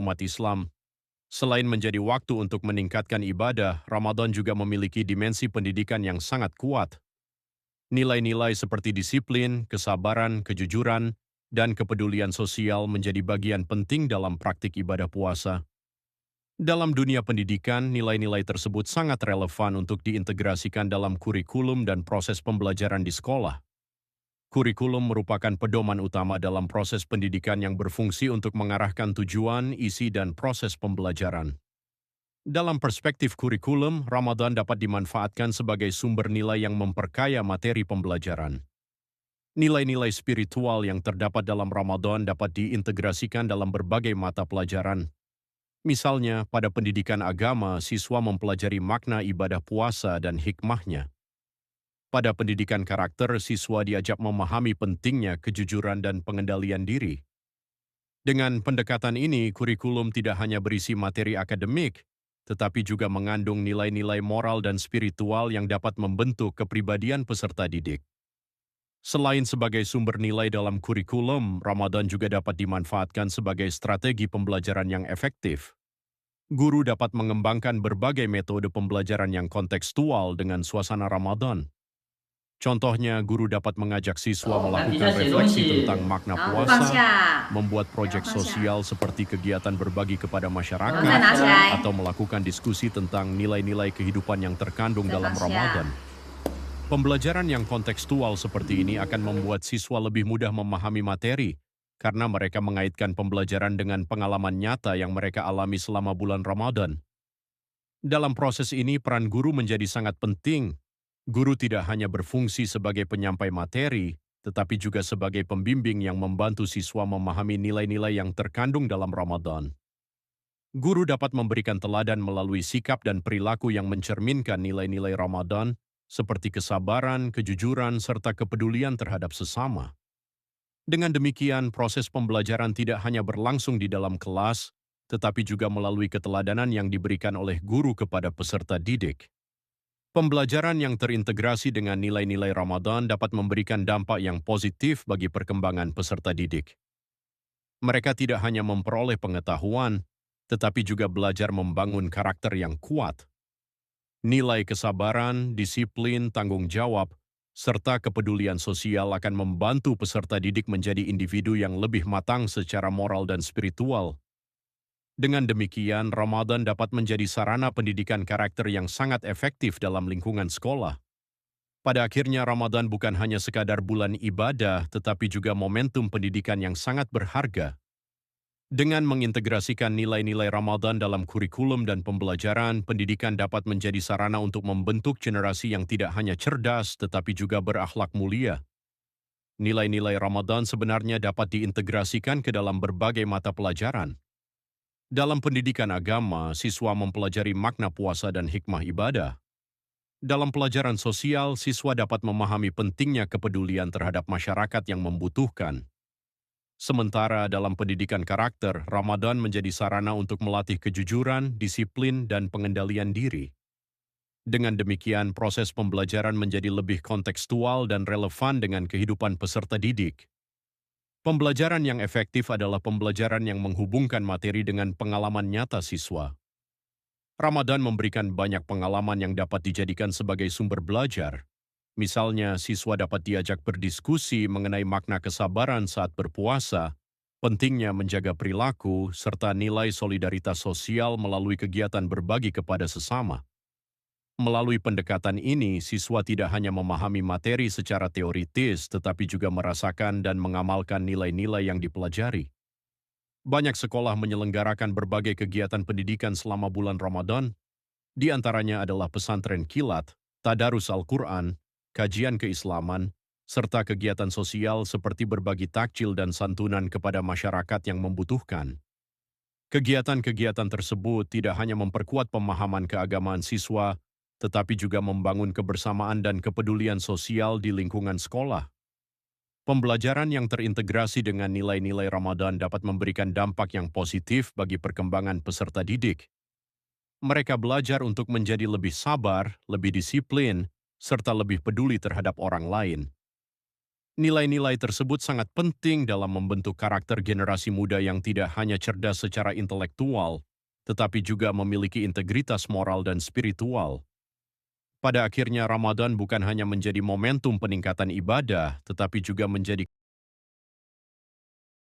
umat Islam, selain menjadi waktu untuk meningkatkan ibadah, Ramadan juga memiliki dimensi pendidikan yang sangat kuat. Nilai-nilai seperti disiplin, kesabaran, kejujuran, dan kepedulian sosial menjadi bagian penting dalam praktik ibadah puasa. Dalam dunia pendidikan, nilai-nilai tersebut sangat relevan untuk diintegrasikan dalam kurikulum dan proses pembelajaran di sekolah. Kurikulum merupakan pedoman utama dalam proses pendidikan yang berfungsi untuk mengarahkan tujuan, isi, dan proses pembelajaran. Dalam perspektif kurikulum, Ramadan dapat dimanfaatkan sebagai sumber nilai yang memperkaya materi pembelajaran. Nilai-nilai spiritual yang terdapat dalam Ramadan dapat diintegrasikan dalam berbagai mata pelajaran. Misalnya, pada pendidikan agama, siswa mempelajari makna ibadah puasa dan hikmahnya. Pada pendidikan karakter, siswa diajak memahami pentingnya kejujuran dan pengendalian diri. Dengan pendekatan ini, kurikulum tidak hanya berisi materi akademik, tetapi juga mengandung nilai-nilai moral dan spiritual yang dapat membentuk kepribadian peserta didik. Selain sebagai sumber nilai dalam kurikulum, Ramadan juga dapat dimanfaatkan sebagai strategi pembelajaran yang efektif. Guru dapat mengembangkan berbagai metode pembelajaran yang kontekstual dengan suasana Ramadan. Contohnya, guru dapat mengajak siswa 走，看底下 melakukan 写东 refleksi 西，tentang makna 然后不放 puasa, 下，membuat 不要 proyek 放下，sosial seperti kegiatan berbagi kepada 然后再 masyarakat, 拿起来， atau melakukan diskusi tentang nilai-nilai kehidupan yang terkandung 再 dalam 放下。 Ramadan. Pembelajaran yang kontekstual seperti ini akan membuat siswa lebih mudah memahami materi, karena mereka mengaitkan pembelajaran dengan pengalaman nyata yang mereka alami selama bulan Ramadan. Dalam proses ini, peran guru menjadi sangat penting. Guru tidak hanya berfungsi sebagai penyampai materi, tetapi juga sebagai pembimbing yang membantu siswa memahami nilai-nilai yang terkandung dalam Ramadan. Guru dapat memberikan teladan melalui sikap dan perilaku yang mencerminkan nilai-nilai Ramadan, seperti kesabaran, kejujuran, serta kepedulian terhadap sesama. Dengan demikian, proses pembelajaran tidak hanya berlangsung di dalam kelas, tetapi juga melalui keteladanan yang diberikan oleh guru kepada peserta didik. Pembelajaran yang terintegrasi dengan nilai-nilai Ramadan dapat memberikan dampak yang positif bagi perkembangan peserta didik. Mereka tidak hanya memperoleh pengetahuan, tetapi juga belajar membangun karakter yang kuat. Nilai kesabaran, disiplin, tanggung jawab, serta kepedulian sosial akan membantu peserta didik menjadi individu yang lebih matang secara moral dan spiritual. Dengan demikian, Ramadan dapat menjadi sarana pendidikan karakter yang sangat efektif dalam lingkungan sekolah. Pada akhirnya, Ramadan bukan hanya sekadar bulan ibadah, tetapi juga momentum pendidikan yang sangat berharga. Dengan mengintegrasikan nilai-nilai Ramadan dalam kurikulum dan pembelajaran, pendidikan dapat menjadi sarana untuk membentuk generasi yang tidak hanya cerdas, tetapi juga berakhlak mulia. Nilai-nilai Ramadan sebenarnya dapat diintegrasikan ke dalam berbagai mata pelajaran. Dalam pendidikan agama, siswa mempelajari makna puasa dan hikmah ibadah. Dalam pelajaran sosial, siswa dapat memahami pentingnya kepedulian terhadap masyarakat yang membutuhkan. Sementara dalam pendidikan karakter, Ramadan menjadi sarana untuk melatih kejujuran, disiplin, dan pengendalian diri. Dengan demikian, proses pembelajaran menjadi lebih kontekstual dan relevan dengan kehidupan peserta didik. Pembelajaran yang efektif adalah pembelajaran yang menghubungkan materi dengan pengalaman nyata siswa. Ramadan memberikan banyak pengalaman yang dapat dijadikan sebagai sumber belajar. Misalnya, siswa dapat diajak berdiskusi mengenai makna kesabaran saat berpuasa, pentingnya menjaga perilaku, serta nilai solidaritas sosial melalui kegiatan berbagi kepada sesama. Melalui pendekatan ini, siswa tidak hanya memahami materi secara teoritis, tetapi juga merasakan dan mengamalkan nilai-nilai yang dipelajari. Banyak sekolah menyelenggarakan berbagai kegiatan pendidikan selama bulan Ramadan, di antaranya adalah pesantren kilat, tadarus Al-Quran, kajian keislaman, serta kegiatan sosial seperti berbagi takjil dan santunan kepada masyarakat yang membutuhkan. Kegiatan-kegiatan tersebut tidak hanya memperkuat pemahaman keagamaan siswa, tetapi juga membangun kebersamaan dan kepedulian sosial di lingkungan sekolah. Pembelajaran yang terintegrasi dengan nilai-nilai Ramadan dapat memberikan dampak yang positif bagi perkembangan peserta didik. Mereka belajar untuk menjadi lebih sabar, lebih disiplin, serta lebih peduli terhadap orang lain. Nilai-nilai tersebut sangat penting dalam membentuk karakter generasi muda yang tidak hanya cerdas secara intelektual, tetapi juga memiliki integritas moral dan spiritual. Pada akhirnya Ramadan bukan hanya menjadi momentum peningkatan ibadah, tetapi juga menjadi